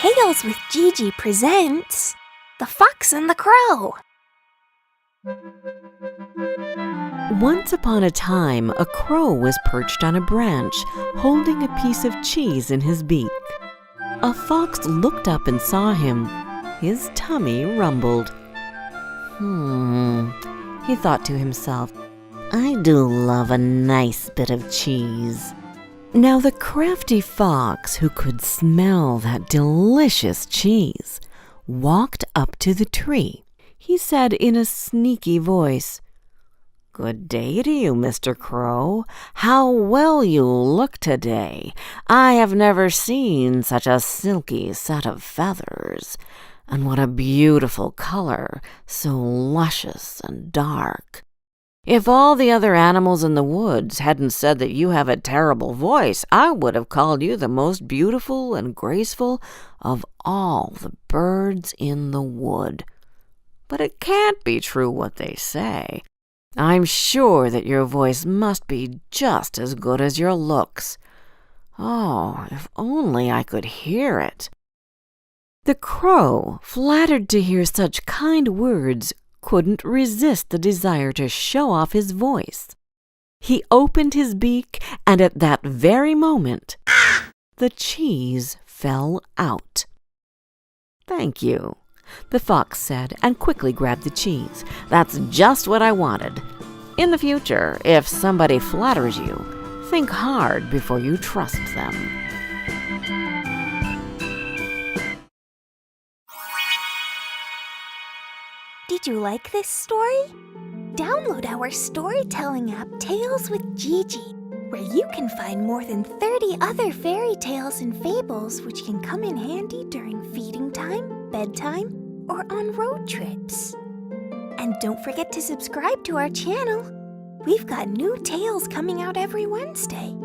Tales with Gigi presents The Fox and the Crow. Once upon a time, a crow was perched on a branch, holding a piece of cheese in his beak. A fox looked up and saw him. His tummy rumbled. He thought to himself, I do love a nice bit of cheese. Now the crafty fox, who could smell that delicious cheese, walked up to the tree. He said in a sneaky voice, Good day to you, Mr. Crow. How well you look today. I have never seen such a silky set of feathers. And what a beautiful color, so luscious and dark. If all the other animals in the woods hadn't said that you have a terrible voice, I would have called you the most beautiful and graceful of all the birds in the wood. But it can't be true what they say. I'm sure that your voice must be just as good as your looks. Oh, if only I could hear it. The crow, flattered to hear such kind words, couldn't resist the desire to show off his voice. He opened his beak, and at that very moment, the cheese fell out. Thank you, the fox said, and quickly grabbed the cheese. That's just what I wanted. In the future, if somebody flatters you, think hard before you trust them. Did you like this story? Download our storytelling app, Tales with Gigi, where you can find more than 30 other fairy tales and fables which can come in handy during feeding time, bedtime, or on road trips. And don't forget to subscribe to our channel. We've got new tales coming out every Wednesday.